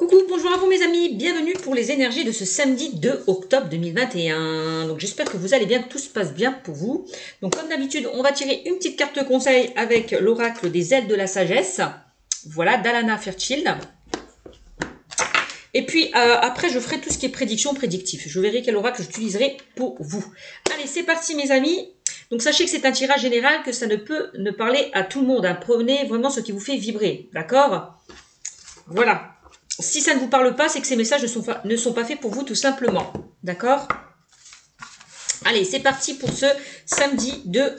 Coucou, bonjour à vous mes amis, bienvenue pour les énergies de ce samedi 2 octobre 2021. Donc j'espère que vous allez bien, que tout se passe bien pour vous. Donc comme d'habitude, on va tirer une petite carte conseil avec l'oracle des ailes de la sagesse. Voilà, d'Alana Fairchild. Et puis après, je ferai tout ce qui est prédiction, prédictif. Je verrai quel oracle j'utiliserai pour vous. Allez, c'est parti mes amis. Donc sachez que c'est un tirage général, que ça ne peut ne parler à tout le monde. Hein. Prenez vraiment ce qui vous fait vibrer, d'accord? Voilà. Si ça ne vous parle pas, c'est que ces messages ne sont pas faits pour vous tout simplement. D'accord? Allez, c'est parti pour ce samedi 2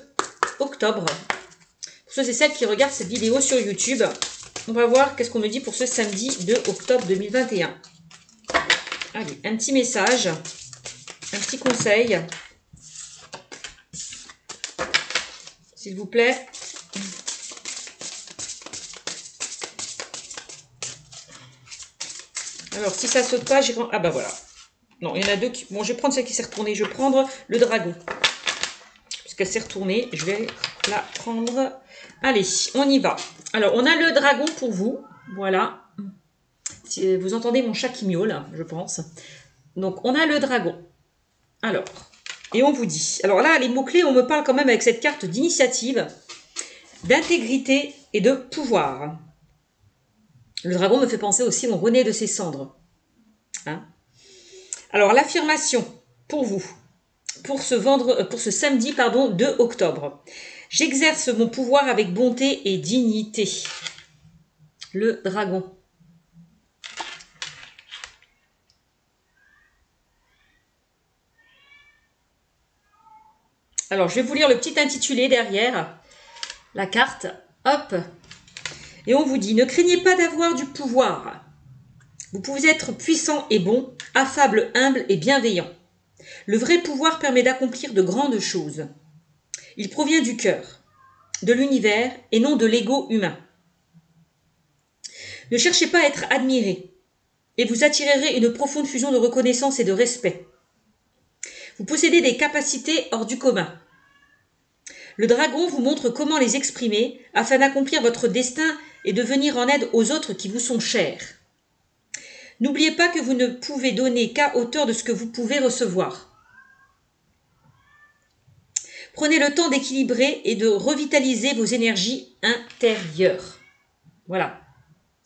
octobre. Pour ceux et celles qui regardent cette vidéo sur YouTube, on va voir qu'est-ce qu'on me dit pour ce samedi 2 octobre 2021. Allez, un petit message, un petit conseil. S'il vous plaît. Alors, si ça saute pas, j'irai... Ah bah voilà. Non, il y en a deux qui... Bon, je vais prendre celle qui s'est retournée. Je vais prendre le dragon. Puisqu'elle s'est retournée, je vais la prendre. Allez, on y va. Alors, on a le dragon pour vous. Voilà. Si vous entendez mon chat qui miaule, je pense. Donc, on a le dragon. Alors, et on vous dit... Alors là, les mots-clés, on me parle quand même avec cette carte d'initiative, d'intégrité et de pouvoir. Le dragon me fait penser aussi au renaît de ses cendres. Hein? Alors, l'affirmation pour vous, pour ce samedi 2 octobre. J'exerce mon pouvoir avec bonté et dignité. Le dragon. Alors, je vais vous lire le petit intitulé derrière la carte. Hop. Et on vous dit, ne craignez pas d'avoir du pouvoir. Vous pouvez être puissant et bon, affable, humble et bienveillant. Le vrai pouvoir permet d'accomplir de grandes choses. Il provient du cœur, de l'univers et non de l'ego humain. Ne cherchez pas à être admiré et vous attirerez une profonde fusion de reconnaissance et de respect. Vous possédez des capacités hors du commun. Le dragon vous montre comment les exprimer afin d'accomplir votre destin et de venir en aide aux autres qui vous sont chers. N'oubliez pas que vous ne pouvez donner qu'à hauteur de ce que vous pouvez recevoir. Prenez le temps d'équilibrer et de revitaliser vos énergies intérieures. Voilà,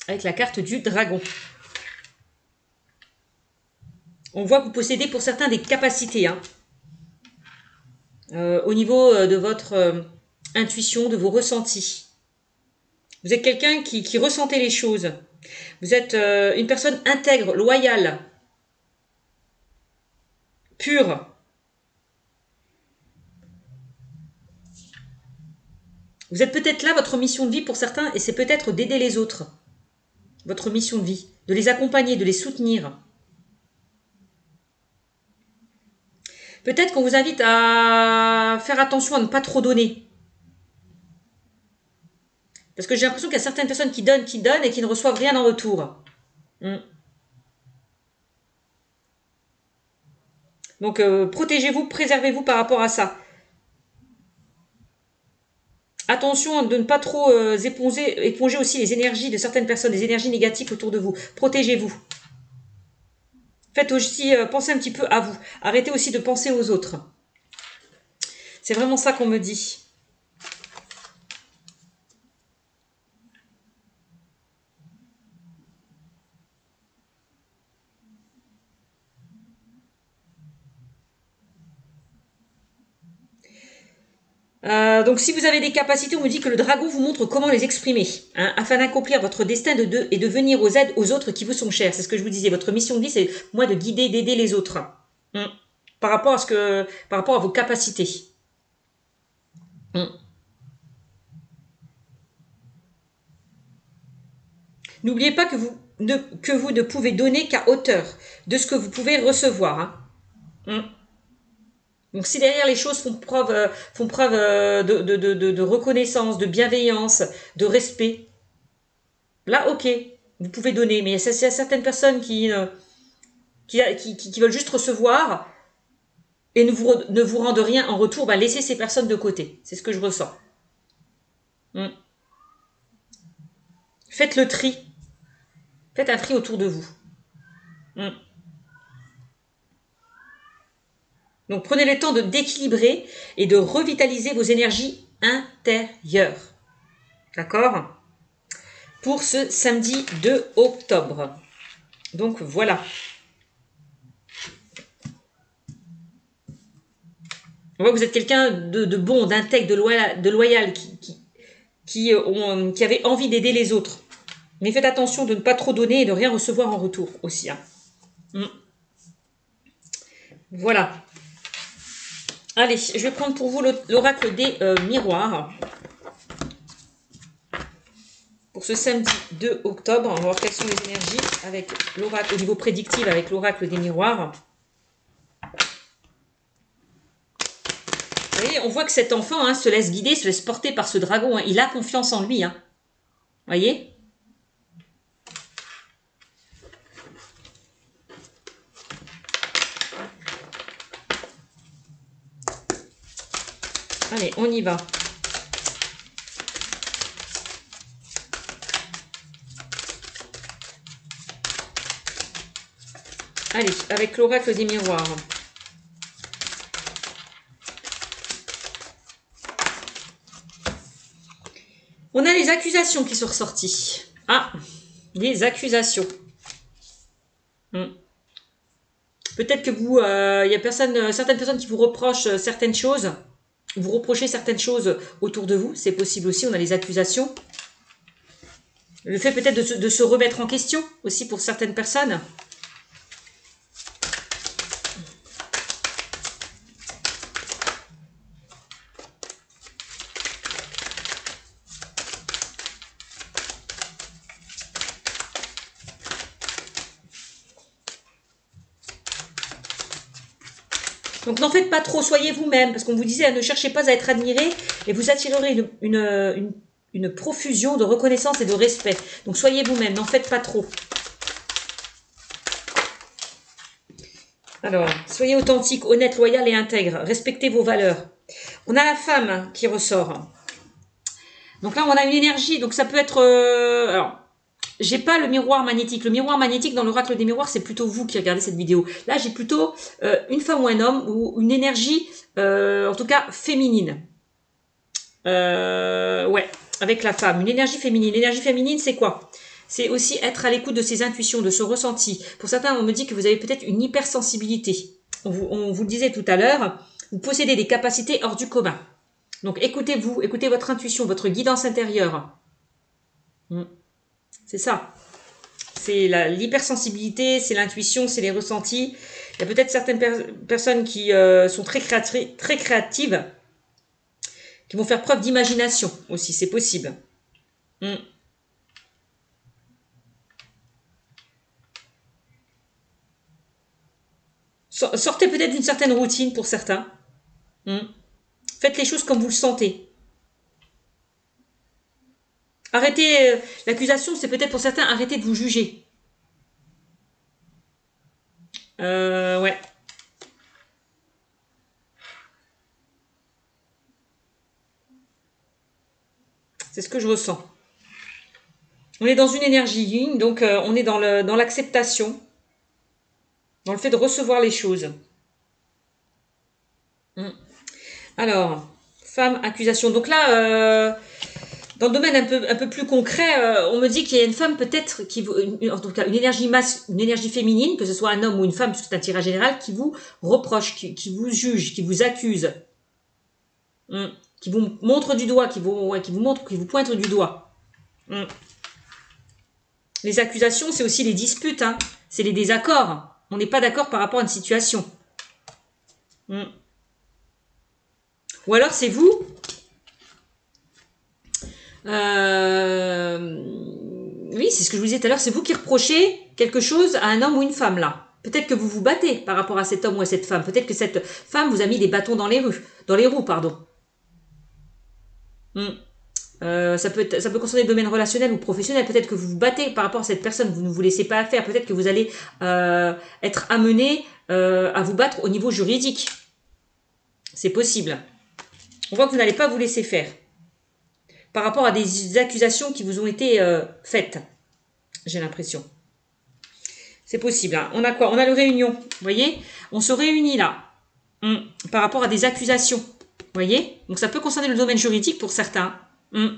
avec la carte du dragon. On voit que vous possédez pour certains des capacités. Hein. Au niveau de votre intuition, de vos ressentis. Vous êtes quelqu'un qui ressentez les choses. Vous êtes une personne intègre, loyale, pure. Vous êtes peut-être là, votre mission de vie pour certains, et c'est peut-être d'aider les autres. Votre mission de vie, de les accompagner, de les soutenir. Peut-être qu'on vous invite à faire attention à ne pas trop donner. Parce que j'ai l'impression qu'il y a certaines personnes qui donnent et qui ne reçoivent rien en retour. Donc, protégez-vous, préservez-vous par rapport à ça. Attention de ne pas trop éponger aussi les énergies de certaines personnes, les énergies négatives autour de vous. Protégez-vous. Faites aussi, pensez un petit peu à vous. Arrêtez aussi de penser aux autres. C'est vraiment ça qu'on me dit. Donc si vous avez des capacités, on me dit que le dragon vous montre comment les exprimer, hein, afin d'accomplir votre destin et de venir aux aides aux autres qui vous sont chers. C'est ce que je vous disais, votre mission de vie, c'est moi de guider, d'aider les autres. Par rapport à vos capacités. N'oubliez pas que vous ne pouvez donner qu'à hauteur de ce que vous pouvez recevoir. Hein. Donc si derrière les choses font preuve de reconnaissance, de bienveillance, de respect, là ok, vous pouvez donner. Mais il y a certaines personnes qui veulent juste recevoir et ne vous rendent rien en retour, bah laissez ces personnes de côté. C'est ce que je ressens. Faites le tri. Faites un tri autour de vous. Donc, prenez le temps d'équilibrer et de revitaliser vos énergies intérieures. D'accord? Pour ce samedi 2 octobre. Donc, voilà. On voit que vous êtes quelqu'un de bon, d'intègre, de loyal, qui avait envie d'aider les autres. Mais faites attention de ne pas trop donner et de rien recevoir en retour aussi. Hein. Voilà. Allez, je vais prendre pour vous l'oracle des miroirs. Pour ce samedi 2 octobre, on va voir quelles sont les énergies avec l'oracle au niveau prédictif avec l'oracle des miroirs. Vous voyez, on voit que cet enfant hein, se laisse guider, se laisse porter par ce dragon. Hein. Il a confiance en lui. Hein. Vous voyez? Allez, on y va. Allez, avec l'oracle des miroirs. On a les accusations qui sont ressorties. Ah, les accusations. Peut-être que vous, il y a certaines personnes qui vous reprochent certaines choses. Vous reprochez certaines choses autour de vous. C'est possible aussi, on a les accusations. Le fait peut-être de se remettre en question aussi pour certaines personnes. Donc n'en faites pas trop, soyez vous-même, parce qu'on vous disait, ne cherchez pas à être admiré, et vous attirerez une profusion de reconnaissance et de respect. Donc soyez vous-même, n'en faites pas trop. Alors, soyez authentique, honnête, loyal et intègre, respectez vos valeurs. On a la femme qui ressort. Donc là, on a une énergie, donc ça peut être... alors, j'ai pas le miroir magnétique. Le miroir magnétique dans l'oracle des miroirs, c'est plutôt vous qui regardez cette vidéo. Là, j'ai plutôt une femme ou un homme ou une énergie, en tout cas féminine. Ouais, avec la femme. Une énergie féminine. L'énergie féminine, c'est quoi? C'est aussi être à l'écoute de ses intuitions, de son ressenti. Pour certains, on me dit que vous avez peut-être une hypersensibilité. On vous le disait tout à l'heure, vous possédez des capacités hors du commun. Donc écoutez-vous, écoutez votre intuition, votre guidance intérieure. C'est ça. C'est l'hypersensibilité, c'est l'intuition, c'est les ressentis. Il y a peut-être certaines personnes qui sont très créatives, qui vont faire preuve d'imagination aussi, c'est possible. Sortez peut-être d'une certaine routine pour certains. Faites les choses comme vous le sentez. Arrêtez, l'accusation, c'est peut-être pour certains, arrêtez de vous juger. Ouais. C'est ce que je ressens. On est dans une énergie yin, donc on est dans l'acceptation, dans le fait de recevoir les choses. Alors, femme, accusation. Donc là, dans le domaine un peu plus concret, on me dit qu'il y a une femme peut-être, en tout cas une énergie féminine, que ce soit un homme ou une femme, puisque c'est un tirage général, qui vous reproche, qui vous juge, qui vous accuse, qui vous montre du doigt, qui vous pointe du doigt. Les accusations, c'est aussi les disputes, hein. C'est les désaccords. On n'est pas d'accord par rapport à une situation. Ou alors c'est vous. Oui, c'est ce que je vous disais tout à l'heure. C'est vous qui reprochez quelque chose à un homme ou une femme là. Peut-être que vous vous battez par rapport à cet homme ou à cette femme. Peut-être que cette femme vous a mis des bâtons dans les roues, pardon. Ça peut concerner le domaine relationnel ou professionnel. Peut-être que vous vous battez par rapport à cette personne. Vous ne vous laissez pas faire. Peut-être que vous allez être amené à vous battre au niveau juridique. C'est possible. On voit que vous n'allez pas vous laisser faire. Par rapport à des accusations qui vous ont été faites. J'ai l'impression. C'est possible. Hein. On a quoi? On a le réunion. Vous voyez? On se réunit là. Par rapport à des accusations. Vous voyez? Donc ça peut concerner le domaine juridique pour certains. Vous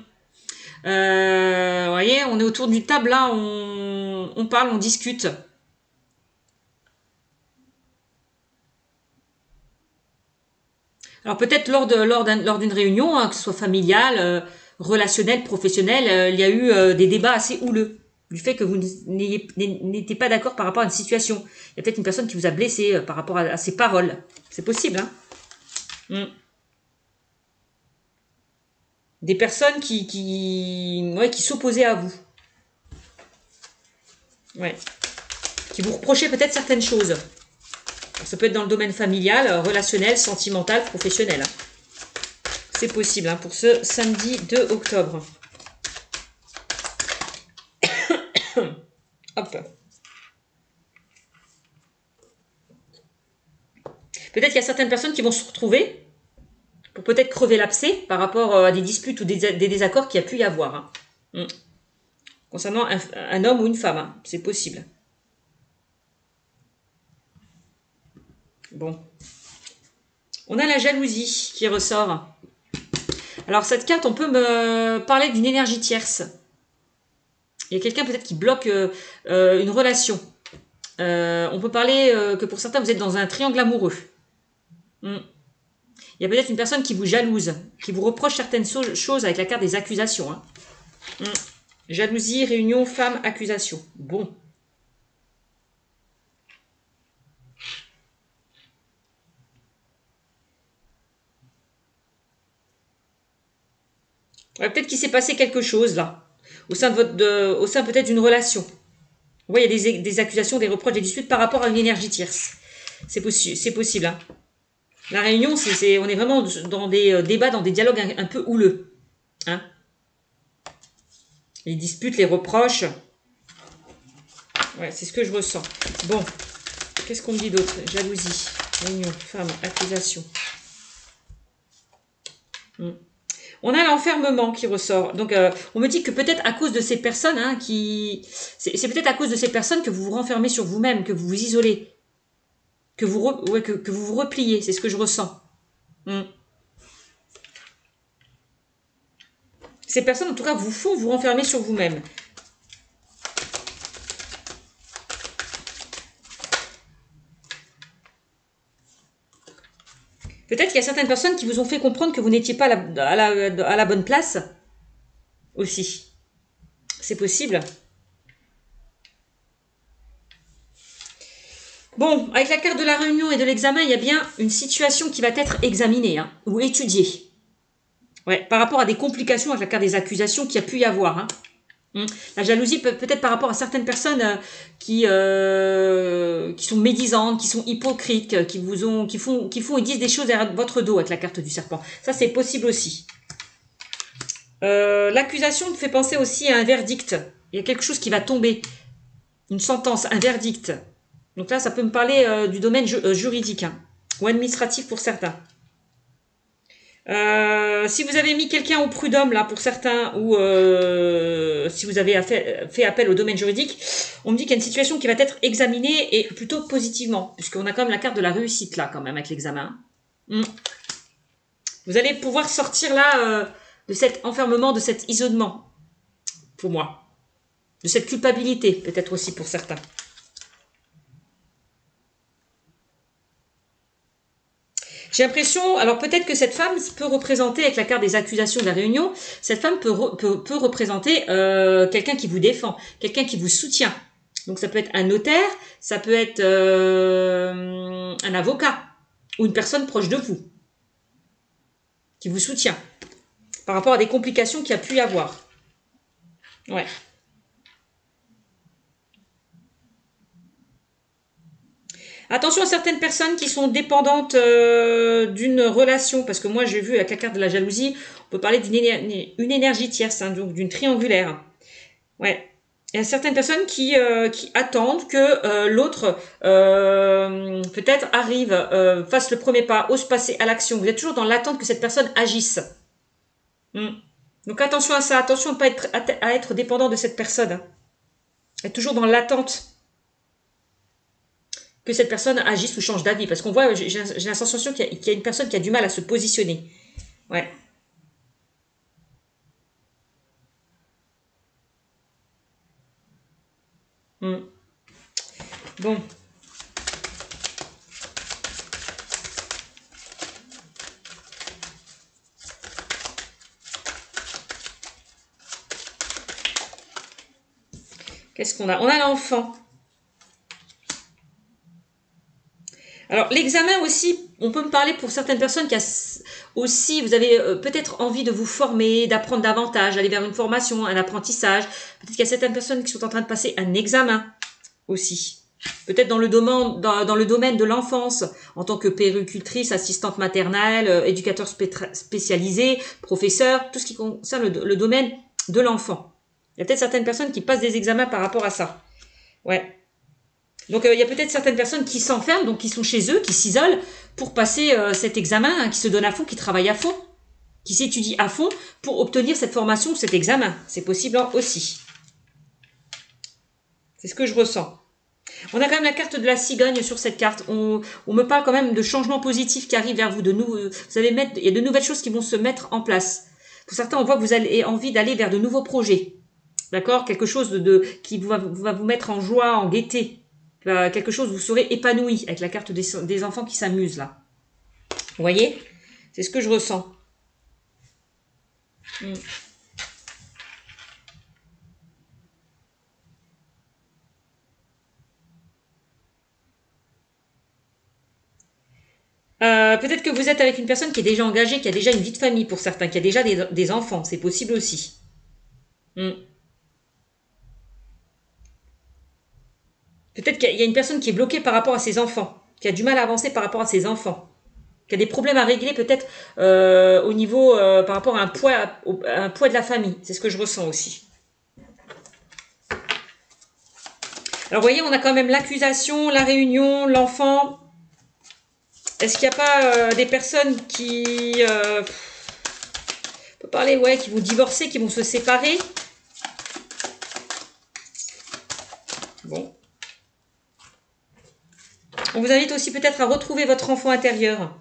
voyez? On est autour d'une table là. On parle, on discute. Alors peut-être lors d'une réunion, hein, que ce soit familiale, relationnelle, professionnelle, il y a eu des débats assez houleux. Du fait que vous n'étiez pas d'accord par rapport à une situation. Il y a peut-être une personne qui vous a blessé par rapport à ses paroles. C'est possible, hein. Des personnes qui s'opposaient à vous. Ouais. Qui vous reprochaient peut-être certaines choses. Alors, ça peut être dans le domaine familial, relationnel, sentimental, professionnel. C'est possible, hein, pour ce samedi 2 octobre. Hop. Peut-être qu'il y a certaines personnes qui vont se retrouver pour peut-être crever l'abcès par rapport à des disputes ou des désaccords qu'il y a pu y avoir. Hein. Concernant un homme ou une femme, hein. C'est possible. Bon. On a la jalousie qui ressort. Alors cette carte, on peut me parler d'une énergie tierce. Il y a quelqu'un peut-être qui bloque une relation. On peut parler que pour certains, vous êtes dans un triangle amoureux. Il y a peut-être une personne qui vous jalouse, qui vous reproche certaines choses avec la carte des accusations. Hein. Jalousie, réunion, femme, accusation. Bon. Ouais, peut-être qu'il s'est passé quelque chose là, au sein peut-être d'une relation. Vous voyez, il y a des accusations, des reproches, des disputes par rapport à une énergie tierce. C'est possible. Hein. La réunion, on est vraiment dans des débats, dans des dialogues un peu houleux. Hein. Les disputes, les reproches. Ouais, c'est ce que je ressens. Bon, qu'est-ce qu'on me dit d'autre? Jalousie, réunion, femme, accusation. On a l'enfermement qui ressort. Donc, on me dit que peut-être à cause de ces personnes, hein, c'est peut-être à cause de ces personnes que vous vous renfermez sur vous-même, que vous vous isolez, que vous vous repliez. C'est ce que je ressens. Ces personnes, en tout cas, vous font vous renfermer sur vous-même. Peut-être qu'il y a certaines personnes qui vous ont fait comprendre que vous n'étiez pas à la bonne place aussi. C'est possible. Bon, avec la carte de la réunion et de l'examen, il y a bien une situation qui va être examinée, hein, ou étudiée. Ouais, par rapport à des complications avec la carte des accusations qu'il y a pu y avoir. Hein. La jalousie peut-être par rapport à certaines personnes qui sont médisantes, qui sont hypocrites, qui font et disent des choses derrière votre dos avec la carte du serpent. Ça, c'est possible aussi. L'accusation me fait penser aussi à un verdict. Il y a quelque chose qui va tomber. Une sentence, un verdict. Donc là, ça peut me parler du domaine juridique, hein, ou administratif pour certains. Si vous avez mis quelqu'un au prud'homme là pour certains, ou si vous avez fait appel au domaine juridique, on me dit qu'il y a une situation qui va être examinée et plutôt positivement, puisqu'on a quand même la carte de la réussite là quand même avec l'examen. Vous allez pouvoir sortir là de cet enfermement, de cet isolement, pour moi, de cette culpabilité peut-être aussi pour certains. J'ai l'impression, alors peut-être que cette femme peut représenter, avec la carte des accusations de la réunion, cette femme peut représenter quelqu'un qui vous défend, quelqu'un qui vous soutient. Donc ça peut être un notaire, ça peut être un avocat, ou une personne proche de vous, qui vous soutient, par rapport à des complications qu'il y a pu y avoir. Ouais. Attention à certaines personnes qui sont dépendantes d'une relation, parce que moi j'ai vu avec la carte de la jalousie, on peut parler d'une énergie tierce, hein, donc d'une triangulaire. Ouais. Il y a certaines personnes qui attendent que l'autre peut-être arrive, fasse le premier pas, ose passer à l'action. Vous êtes toujours dans l'attente que cette personne agisse. Donc attention à ça, attention à ne pas être dépendant de cette personne. Être toujours dans l'attente. que cette personne agisse ou change d'avis. Parce qu'on voit, j'ai la sensation qu'il y a une personne qui a du mal à se positionner. Ouais. Bon. Qu'est-ce qu'on a? On a l'enfant. Alors, l'examen aussi, on peut me parler pour certaines personnes qui a aussi, vous avez peut-être envie de vous former, d'apprendre davantage, d'aller vers une formation, un apprentissage. Peut-être qu'il y a certaines personnes qui sont en train de passer un examen aussi. Peut-être dans le domaine de l'enfance, en tant que puéricultrice, assistante maternelle, éducateur spécialisé, professeur, tout ce qui concerne le domaine de l'enfant. Il y a peut-être certaines personnes qui passent des examens par rapport à ça. Ouais. Donc il y a peut-être certaines personnes qui s'enferment, donc qui sont chez eux, qui s'isolent pour passer cet examen, hein, qui se donnent à fond, qui travaillent à fond, qui s'étudient à fond pour obtenir cette formation ou cet examen. C'est possible aussi. C'est ce que je ressens. On a quand même la carte de la cigogne sur cette carte. On me parle quand même de changements positifs qui arrivent vers vous. Il y a de nouvelles choses qui vont se mettre en place. Pour certains, on voit que vous avez envie d'aller vers de nouveaux projets. D'accord? Quelque chose qui va vous mettre en joie, en gaieté. Quelque chose, vous serez épanoui avec la carte des enfants qui s'amusent là. Vous voyez? C'est ce que je ressens. Peut-être que vous êtes avec une personne qui est déjà engagée, qui a déjà une vie de famille pour certains, qui a déjà des enfants. C'est possible aussi. Peut-être qu'il y a une personne qui est bloquée par rapport à ses enfants, qui a du mal à avancer par rapport à ses enfants, qui a des problèmes à régler peut-être au niveau par rapport à un poids de la famille. C'est ce que je ressens aussi. Alors vous voyez, on a quand même l'accusation, la réunion, l'enfant. Est-ce qu'il n'y a pas des personnes qui... on peut parler, ouais, qui vont divorcer, qui vont se séparer? Bon. On vous invite aussi peut-être à retrouver votre enfant intérieur.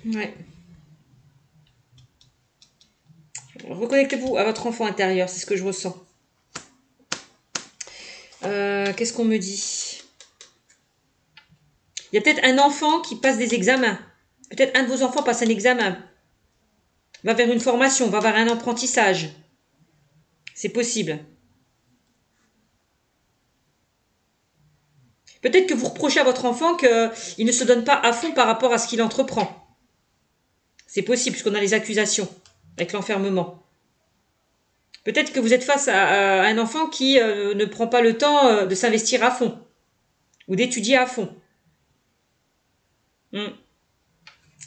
Ouais. Reconnectez-vous à votre enfant intérieur, c'est ce que je ressens. Qu'est-ce qu'on me dit? Il y a peut-être un enfant qui passe des examens. Peut-être un de vos enfants passe un examen. Va vers une formation, va vers un apprentissage. C'est possible. Peut-être que vous reprochez à votre enfant qu'il ne se donne pas à fond par rapport à ce qu'il entreprend. C'est possible, puisqu'on a les accusations avec l'enfermement. Peut-être que vous êtes face à un enfant qui ne prend pas le temps de s'investir à fond ou d'étudier à fond.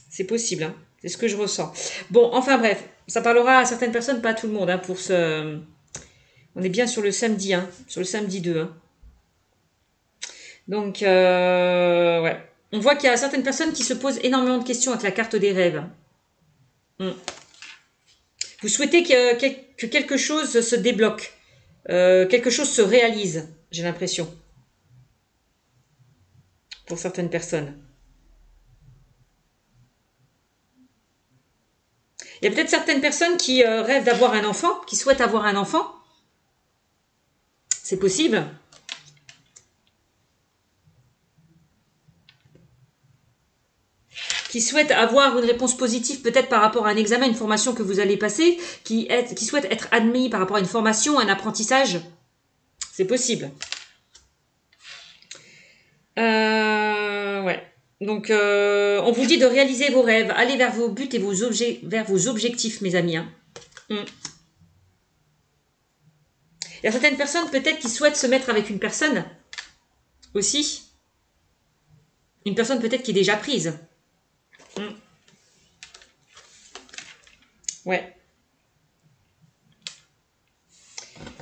C'est possible, hein. C'est ce que je ressens. Bon, enfin bref, ça parlera à certaines personnes, pas à tout le monde. Hein, on est bien sur le samedi, hein, sur le samedi 2. Hein. Donc, ouais. On voit qu'il y a certaines personnes qui se posent énormément de questions avec la carte des rêves. Vous souhaitez que quelque chose se débloque, quelque chose se réalise, j'ai l'impression, pour certaines personnes. Il y a peut-être certaines personnes qui rêvent d'avoir un enfant, qui souhaitent avoir un enfant. C'est possible. Qui souhaitent avoir une réponse positive peut-être par rapport à un examen, une formation que vous allez passer, qui souhaitent être admis par rapport à une formation, un apprentissage. C'est possible. Ouais. Donc, on vous dit de réaliser vos rêves, aller vers vos buts et vers vos objectifs, mes amis. Hein. Il y a certaines personnes peut-être qui souhaitent se mettre avec une personne aussi. Une personne peut-être qui est déjà prise. Ouais.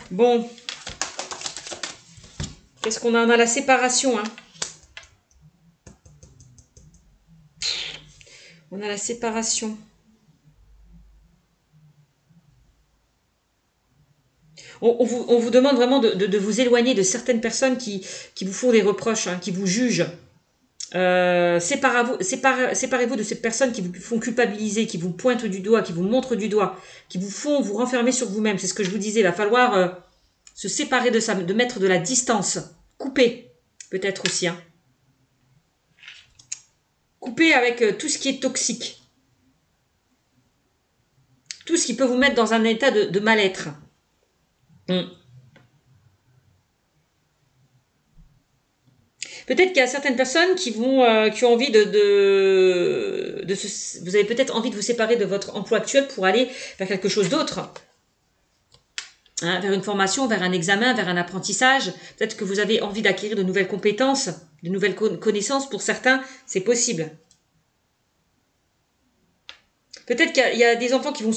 Bon. Qu'est-ce qu'on a? On a la séparation. Hein. On a la séparation. On vous demande vraiment de vous éloigner de certaines personnes qui vous font des reproches, hein, qui vous jugent. Séparez-vous de ces personnes qui vous font culpabiliser, qui vous pointent du doigt, qui vous montrent du doigt, qui vous font vous renfermer sur vous-même. C'est ce que je vous disais, il va falloir se séparer de ça, de mettre de la distance. Couper, peut-être aussi. Hein. Couper avec tout ce qui est toxique. Tout ce qui peut vous mettre dans un état de mal-être. Peut-être qu'il y a certaines personnes qui ont envie vous avez peut-être envie de vous séparer de votre emploi actuel pour aller vers quelque chose d'autre. Hein, vers une formation, vers un examen, vers un apprentissage. Peut-être que vous avez envie d'acquérir de nouvelles compétences, de nouvelles connaissances. Pour certains, c'est possible. Peut-être qu'il y a des enfants qui vont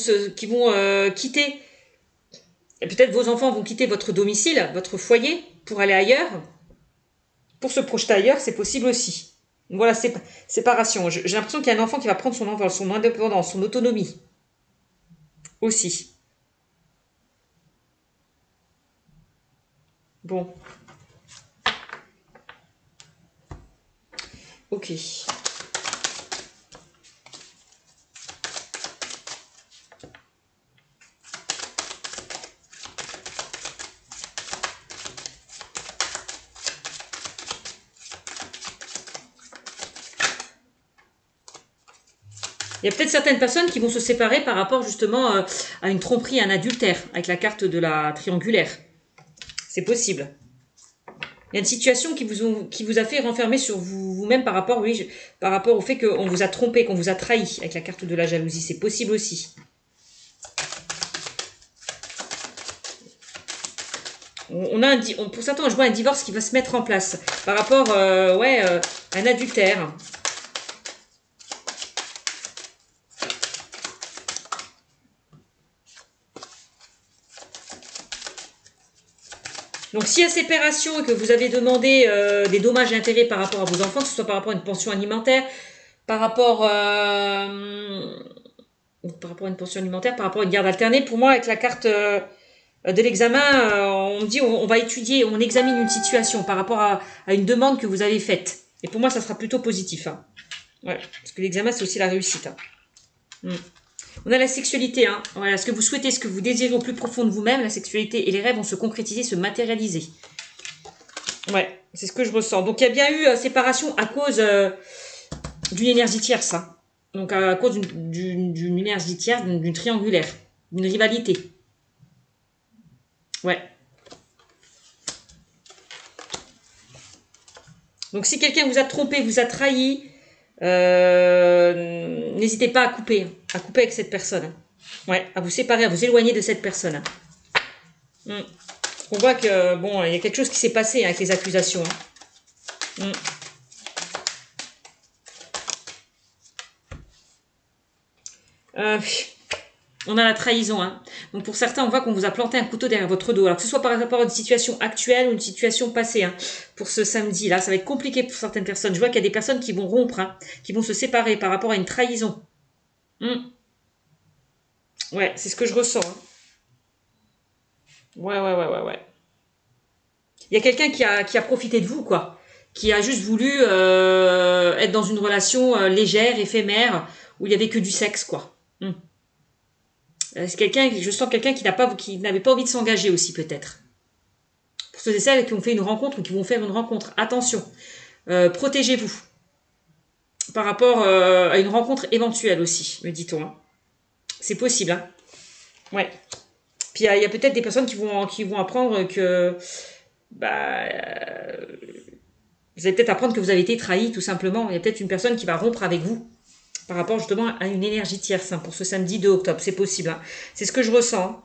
quitter. Peut-être vos enfants vont quitter votre domicile, votre foyer, pour aller ailleurs. Pour se projeter ailleurs, c'est possible aussi. Donc voilà, séparation. J'ai l'impression qu'il y a un enfant qui va prendre son envol, son indépendance, son autonomie. Aussi. Bon. Ok. Il y a peut-être certaines personnes qui vont se séparer par rapport justement à une tromperie, à un adultère, avec la carte de la triangulaire. C'est possible. Il y a une situation qui vous a fait renfermer sur vous-même par rapport au fait qu'on vous a trompé, qu'on vous a trahi avec la carte de la jalousie. C'est possible aussi. Pour certains, je vois un divorce qui va se mettre en place par rapport à un adultère. Donc, s'il y a séparation et que vous avez demandé des dommages et intérêts par rapport à vos enfants, que ce soit par rapport à une pension alimentaire, par rapport à une pension alimentaire, par rapport à une garde alternée, pour moi, avec la carte de l'examen, on me dit on va étudier, on examine une situation par rapport à une demande que vous avez faite. Et pour moi, ça sera plutôt positif. Hein. Ouais, parce que l'examen, c'est aussi la réussite. Hein. On a la sexualité, hein. Voilà, ce que vous souhaitez, ce que vous désirez au plus profond de vous-même, la sexualité et les rêves vont se concrétiser, se matérialiser. Ouais, c'est ce que je ressens. Donc, il y a bien eu séparation à cause d'une énergie tierce. Hein. Donc, à cause d'une énergie tierce, d'une triangulaire, d'une rivalité. Ouais. Donc, si quelqu'un vous a trompé, vous a trahi, n'hésitez pas à couper avec cette personne. Ouais, à vous séparer, à vous éloigner de cette personne. On voit que, bon, il y a quelque chose qui s'est passé avec les accusations. On a la trahison. Hein. Donc pour certains, on voit qu'on vous a planté un couteau derrière votre dos. Alors que ce soit par rapport à une situation actuelle ou une situation passée. Hein. Pour ce samedi, là, ça va être compliqué pour certaines personnes. Je vois qu'il y a des personnes qui vont rompre, hein, qui vont se séparer par rapport à une trahison. Ouais, c'est ce que je ressens. Hein. Ouais. Il y a quelqu'un qui a profité de vous, quoi. Qui a juste voulu être dans une relation légère, éphémère, où il n'y avait que du sexe, quoi. Je sens quelqu'un qui n'avait pas envie de s'engager aussi, peut-être. Pour ceux et celles qui ont fait une rencontre ou qui vont faire une rencontre, attention, protégez-vous. Par rapport à une rencontre éventuelle aussi, me dit-on. Hein. C'est possible, hein. Ouais. Puis il y a peut-être des personnes qui vont apprendre que vous allez peut-être apprendre que vous avez été trahi, tout simplement. Il y a peut-être une personne qui va rompre avec vous par rapport justement à une énergie tierce hein, pour ce samedi 2 octobre. C'est possible. Hein. C'est ce que je ressens.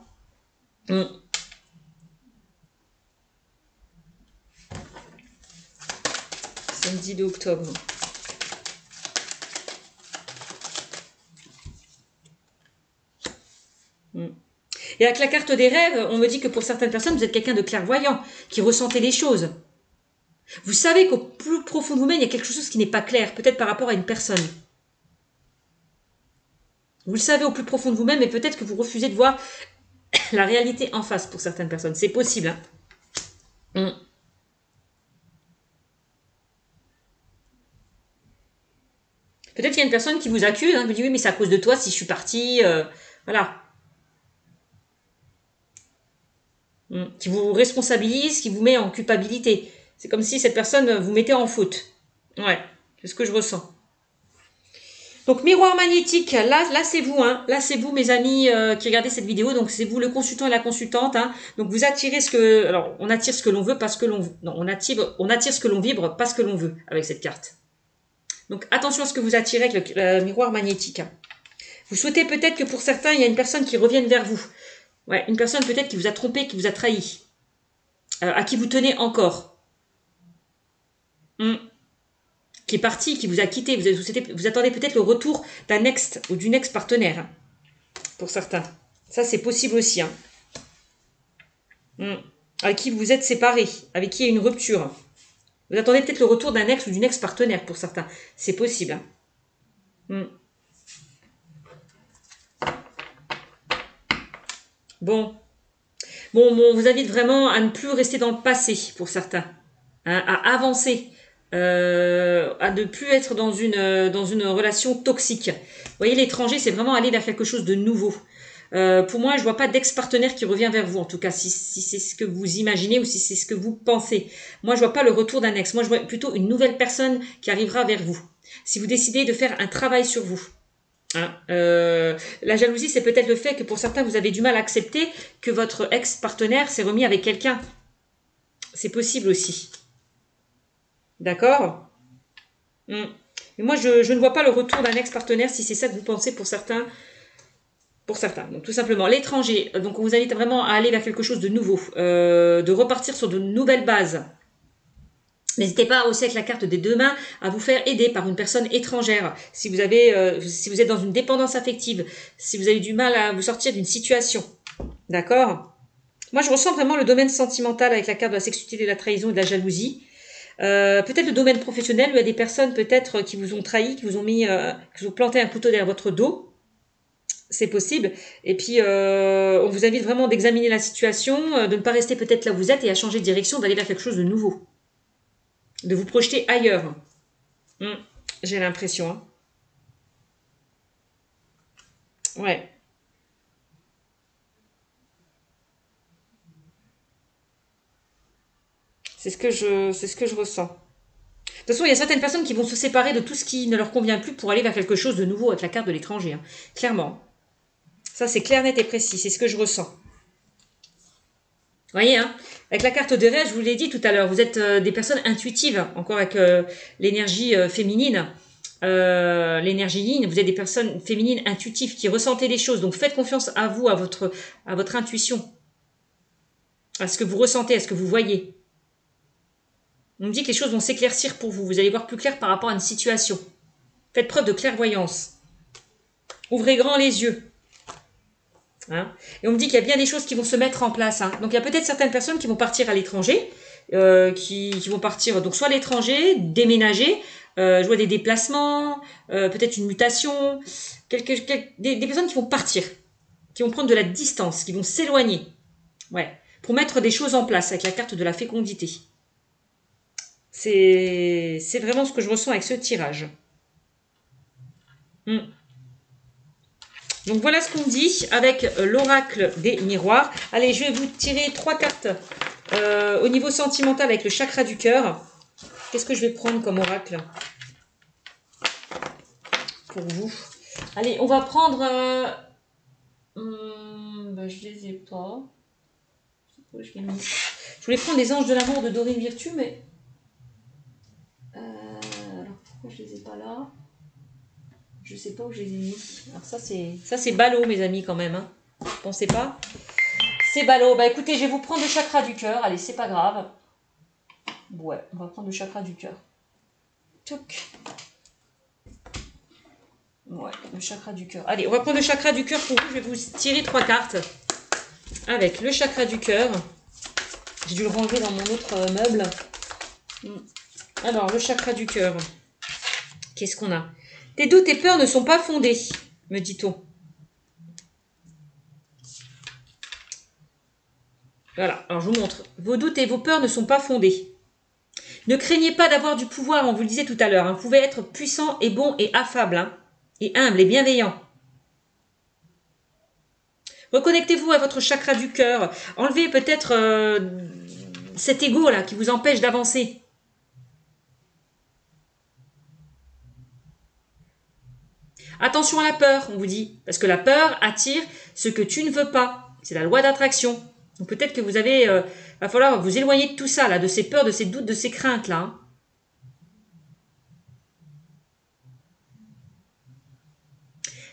Samedi 2 octobre. Et avec la carte des rêves, on me dit que pour certaines personnes, vous êtes quelqu'un de clairvoyant, qui ressentait les choses. Vous savez qu'au plus profond de vous-même, il y a quelque chose qui n'est pas clair, peut-être par rapport à une personne. Vous le savez au plus profond de vous-même, mais peut-être que vous refusez de voir la réalité en face pour certaines personnes. C'est possible. Hein. Peut-être qu'il y a une personne qui vous accuse, qui vous dit oui, mais c'est à cause de toi si je suis partie. Voilà. Qui vous responsabilise, qui vous met en culpabilité. C'est comme si cette personne vous mettait en faute. Ouais, c'est ce que je ressens. Donc, miroir magnétique, là c'est vous, hein. Là c'est vous, mes amis qui regardez cette vidéo. Donc, c'est vous, le consultant et la consultante. Hein. Donc, vous attirez ce que... Alors, on attire ce que l'on veut parce que l'on... Non, on attire ce que l'on vibre parce que l'on veut avec cette carte. Donc, attention à ce que vous attirez avec le miroir magnétique. Vous souhaitez peut-être que pour certains, il y a une personne qui revienne vers vous. Ouais, une personne peut-être qui vous a trompé, qui vous a trahi. À qui vous tenez encore. Qui est parti, qui vous a quitté. Vous attendez peut-être le retour d'un ex ou d'une ex-partenaire. Hein, pour certains. Ça, c'est possible aussi. Hein. Avec qui vous vous êtes séparés. Avec qui il y a une rupture. Vous attendez peut-être le retour d'un ex ou d'une ex-partenaire pour certains. C'est possible. Hein. Bon, vous invite vraiment à ne plus rester dans le passé pour certains. Hein, à avancer. À ne plus être dans une relation toxique. Vous voyez, l'étranger, c'est vraiment aller vers quelque chose de nouveau. Pour moi, je vois pas d'ex-partenaire qui revient vers vous, en tout cas, si c'est ce que vous imaginez ou si c'est ce que vous pensez. Moi, je vois pas le retour d'un ex. Moi, je vois plutôt une nouvelle personne qui arrivera vers vous. Si vous décidez de faire un travail sur vous. Hein, la jalousie, c'est peut-être le fait que pour certains, vous avez du mal à accepter que votre ex-partenaire s'est remis avec quelqu'un. C'est possible aussi. D'accord. Mais moi, je ne vois pas le retour d'un ex-partenaire si c'est ça que vous pensez pour certains. Pour certains. Donc, tout simplement, l'étranger. Donc, on vous invite vraiment à aller vers quelque chose de nouveau. De repartir sur de nouvelles bases. N'hésitez pas aussi avec la carte des deux mains à vous faire aider par une personne étrangère. Si vous êtes dans une dépendance affective, si vous avez du mal à vous sortir d'une situation. D'accord. Moi, je ressens vraiment le domaine sentimental avec la carte de la sexualité, de la trahison et de la jalousie. Peut-être le domaine professionnel où il y a des personnes peut-être qui vous ont trahi, qui vous ont planté un couteau derrière votre dos. C'est possible. Et puis, on vous invite vraiment d'examiner la situation, de ne pas rester peut-être là où vous êtes et à changer de direction, d'aller vers quelque chose de nouveau. De vous projeter ailleurs. J'ai l'impression. Hein. Ouais. C'est ce que je ressens. De toute façon, il y a certaines personnes qui vont se séparer de tout ce qui ne leur convient plus pour aller vers quelque chose de nouveau avec la carte de l'étranger. Hein. Clairement. Ça, c'est clair, net et précis. C'est ce que je ressens. Vous voyez, hein, avec la carte de rêve, je vous l'ai dit tout à l'heure, vous êtes des personnes intuitives, encore avec l'énergie féminine, l'énergie ligne, vous êtes des personnes féminines intuitives qui ressentez les choses. Donc faites confiance à vous, à votre intuition, à ce que vous ressentez, à ce que vous voyez. On me dit que les choses vont s'éclaircir pour vous, vous allez voir plus clair par rapport à une situation. Faites preuve de clairvoyance. Ouvrez grand les yeux. Hein. Et on me dit qu'il y a bien des choses qui vont se mettre en place. Hein. Donc il y a peut-être certaines personnes qui vont partir à l'étranger, qui vont partir donc soit à l'étranger, déménager, je vois des déplacements, peut-être une mutation, des personnes qui vont partir, qui vont prendre de la distance, qui vont s'éloigner, ouais, pour mettre des choses en place avec la carte de la fécondité. C'est vraiment ce que je ressens avec ce tirage. Donc voilà ce qu'on dit avec l'oracle des miroirs. Allez, je vais vous tirer 3 cartes au niveau sentimental avec le chakra du cœur. Qu'est-ce que je vais prendre comme oracle pour vous? Allez, on va prendre... je les ai pas. Je voulais prendre les anges de l'amour de Dorine Virtue, mais... alors pourquoi je les ai pas là? Je sais pas où je les ai mis. Alors ça c'est ballot mes amis quand même. Hein. Pensez pas. C'est ballot. Bah écoutez, je vais vous prendre le chakra du cœur. Allez, c'est pas grave. Ouais, on va prendre le chakra du cœur. Toc. Ouais, le chakra du cœur. Allez, on va prendre le chakra du cœur pour vous. Je vais vous tirer 3 cartes. Avec le chakra du cœur. J'ai dû le ranger dans mon autre meuble. Alors, le chakra du cœur. Qu'est-ce qu'on a? Tes doutes et peurs ne sont pas fondés, me dit-on. Voilà, alors je vous montre. Vos doutes et vos peurs ne sont pas fondés. Ne craignez pas d'avoir du pouvoir, on vous le disait tout à l'heure. Hein. Vous pouvez être puissant et bon et affable, hein, et humble et bienveillant. Reconnectez-vous à votre chakra du cœur. Enlevez peut-être cet ego là qui vous empêche d'avancer. Attention à la peur, on vous dit, parce que la peur attire ce que tu ne veux pas. C'est la loi d'attraction. Donc peut-être que vous avez, va falloir vous éloigner de tout ça là, de ces peurs, de ces doutes, de ces craintes là. Hein.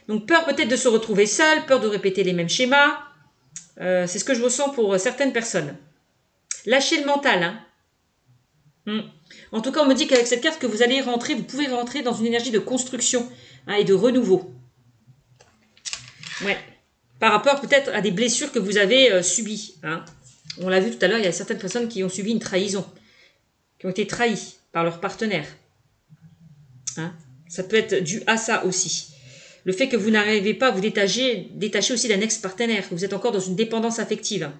Donc peur peut-être de se retrouver seul, peur de répéter les mêmes schémas. C'est ce que je ressens pour certaines personnes. Lâchez le mental. Hein. En tout cas, on me dit qu'avec cette carte que vous allez rentrer, vous pouvez rentrer dans une énergie de construction, hein, et de renouveau. Ouais. Par rapport peut-être à des blessures que vous avez subies. Hein. On l'a vu tout à l'heure, il y a certaines personnes qui ont subi une trahison, qui ont été trahies par leur partenaire. Hein. Ça peut être dû à ça aussi. Le fait que vous n'arrivez pas à vous détacher aussi d'un ex-partenaire, que vous êtes encore dans une dépendance affective.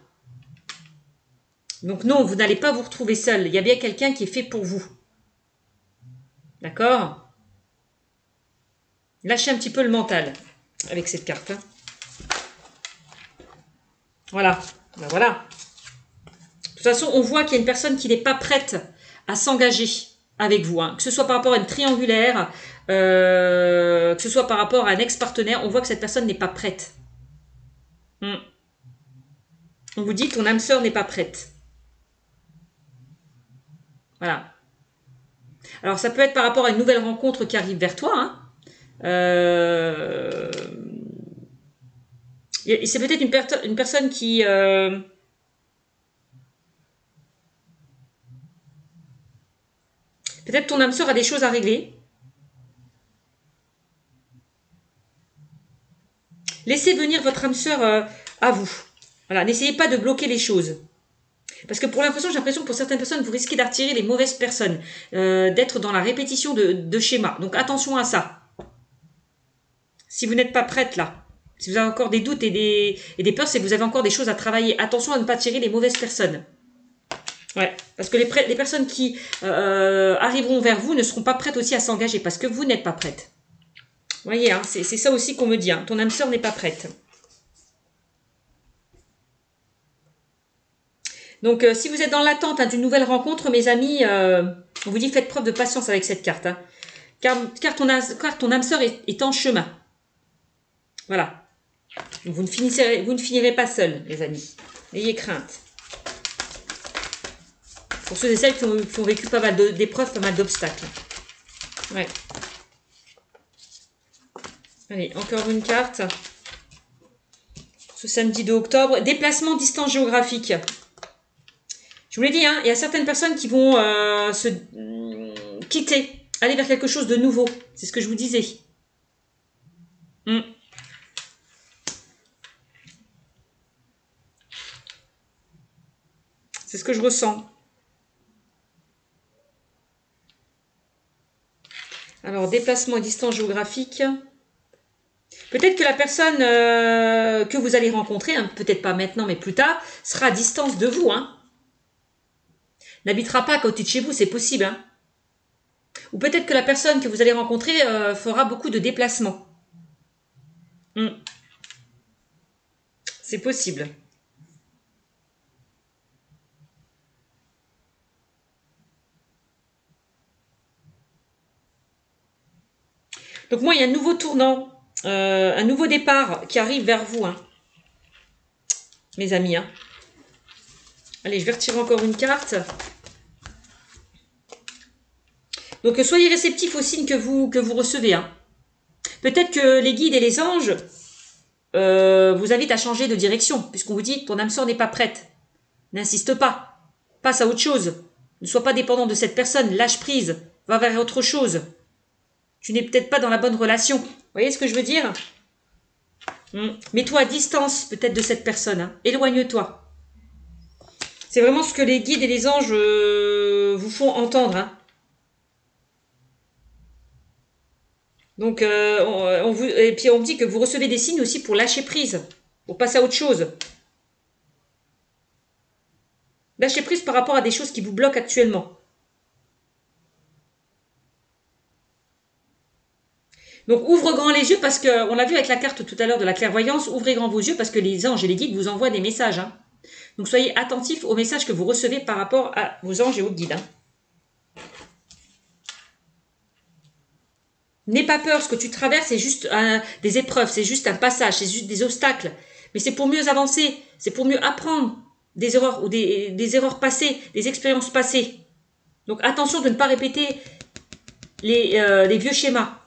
Donc non, vous n'allez pas vous retrouver seul. Il y a bien quelqu'un qui est fait pour vous. D'accord? Lâchez un petit peu le mental avec cette carte. Hein. Voilà. Ben voilà. De toute façon, on voit qu'il y a une personne qui n'est pas prête à s'engager avec vous. Hein. Que ce soit par rapport à une triangulaire, que ce soit par rapport à un ex-partenaire, on voit que cette personne n'est pas prête. On vous dit, ton âme sœur n'est pas prête. Voilà. Alors, ça peut être par rapport à une nouvelle rencontre qui arrive vers toi. Hein. C'est peut-être une personne qui... Peut-être ton âme sœur a des choses à régler. Laissez venir votre âme sœur à vous. Voilà, n'essayez pas de bloquer les choses. Parce que pour l'impression, j'ai l'impression que pour certaines personnes, vous risquez d'attirer les mauvaises personnes, d'être dans la répétition de schémas. Donc attention à ça. Si vous n'êtes pas prête là, si vous avez encore des doutes et des peurs, c'est que vous avez encore des choses à travailler. Attention à ne pas attirer les mauvaises personnes. Ouais, parce que les personnes qui arriveront vers vous ne seront pas prêtes aussi à s'engager, parce que vous n'êtes pas prête. Vous voyez, hein, c'est ça aussi qu'on me dit. Hein, ton âme sœur n'est pas prête. Donc, si vous êtes dans l'attente, hein, d'une nouvelle rencontre, mes amis, on vous dit faites preuve de patience avec cette carte. Hein, car ton âme sœur est en chemin. Voilà. Donc, vous ne finirez pas seul, les amis. N'ayez crainte. Pour ceux et celles qui ont vécu pas mal d'épreuves, pas mal d'obstacles. Ouais. Allez, encore une carte. Ce samedi 2 octobre. Déplacement, distance géographique. Je vous l'ai dit, hein, il y a certaines personnes qui vont se quitter, aller vers quelque chose de nouveau. C'est ce que je vous disais. C'est ce que je ressens. Alors, déplacement et distance géographique. Peut-être que la personne que vous allez rencontrer, hein, peut-être pas maintenant, mais plus tard, sera à distance de vous. Hein. N'habitera pas à côté de chez vous, c'est possible. Hein. Ou peut-être que la personne que vous allez rencontrer fera beaucoup de déplacements. C'est possible. Donc moi, il y a un nouveau tournant, un nouveau départ qui arrive vers vous, hein, mes amis. Hein. Allez, je vais retirer encore une carte. Donc, soyez réceptifs aux signes que vous recevez. Hein. Peut-être que les guides et les anges vous invitent à changer de direction, puisqu'on vous dit ton âme sœur n'est pas prête. N'insiste pas. Passe à autre chose. Ne sois pas dépendant de cette personne. Lâche prise. Va vers autre chose. Tu n'es peut-être pas dans la bonne relation. Vous voyez ce que je veux dire? Mets-toi à distance peut-être de cette personne. Hein. Éloigne-toi. C'est vraiment ce que les guides et les anges vous font entendre. Hein. Donc, et puis on me dit que vous recevez des signes aussi pour lâcher prise, pour passer à autre chose. Lâcher prise par rapport à des choses qui vous bloquent actuellement. Donc, ouvre grand les yeux parce que, on l'a vu avec la carte tout à l'heure de la clairvoyance, ouvrez grand vos yeux parce que les anges et les guides vous envoient des messages. Hein. Donc, soyez attentifs aux messages que vous recevez par rapport à vos anges et vos guides. Hein. N'aie pas peur, ce que tu traverses, c'est juste des épreuves, c'est juste un passage, c'est juste des obstacles. Mais c'est pour mieux avancer, c'est pour mieux apprendre des erreurs ou des erreurs passées, des expériences passées. Donc attention de ne pas répéter les vieux schémas.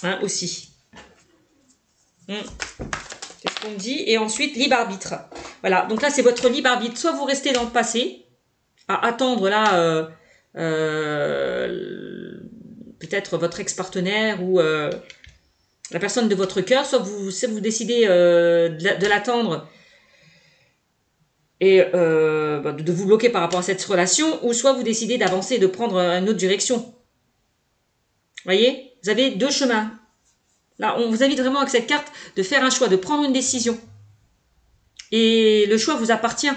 Hein, aussi. C'est ce qu'on me dit. Et ensuite, libre arbitre. Voilà, donc là, c'est votre libre arbitre. Soit vous restez dans le passé, à attendre là... peut-être votre ex-partenaire ou la personne de votre cœur, soit vous décidez de l'attendre et de vous bloquer par rapport à cette relation, ou soit vous décidez d'avancer et de prendre une autre direction. Voyez, vous avez deux chemins. Là, on vous invite vraiment avec cette carte de faire un choix, de prendre une décision. Et le choix vous appartient.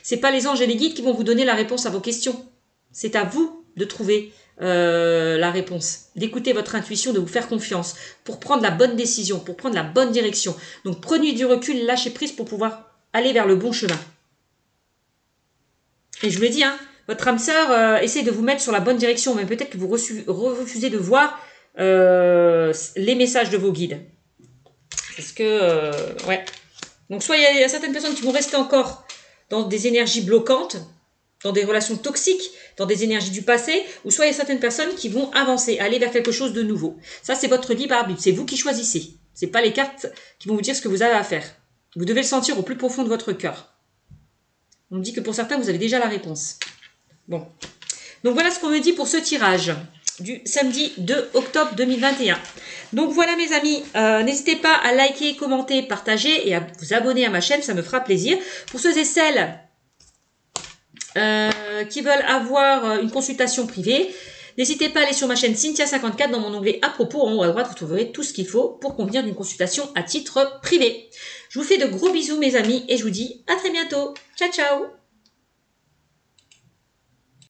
C'est pas les anges et les guides qui vont vous donner la réponse à vos questions. C'est à vous de trouver la réponse, d'écouter votre intuition, de vous faire confiance pour prendre la bonne décision, pour prendre la bonne direction. Donc prenez du recul, lâchez prise pour pouvoir aller vers le bon chemin. Et je vous l'ai dit, hein, votre âme sœur essaie de vous mettre sur la bonne direction, mais peut-être que vous refusez de voir les messages de vos guides. Parce que, ouais. Donc soit il y a certaines personnes qui vont rester encore dans des énergies bloquantes, dans des relations toxiques, dans des énergies du passé, ou soit il y a certaines personnes qui vont avancer, aller vers quelque chose de nouveau. Ça, c'est votre libre arbitre, c'est vous qui choisissez. C'est pas les cartes qui vont vous dire ce que vous avez à faire. Vous devez le sentir au plus profond de votre cœur. On me dit que pour certains, vous avez déjà la réponse. Bon. Donc voilà ce qu'on me dit pour ce tirage du samedi 2 octobre 2021. Donc voilà mes amis, n'hésitez pas à liker, commenter, partager et à vous abonner à ma chaîne, ça me fera plaisir. Pour ceux et celles qui veulent avoir une consultation privée, n'hésitez pas à aller sur ma chaîne Cynthia54 dans mon onglet à propos. En haut à droite, vous trouverez tout ce qu'il faut pour convenir d'une consultation à titre privé. Je vous fais de gros bisous mes amis et je vous dis à très bientôt. Ciao ciao.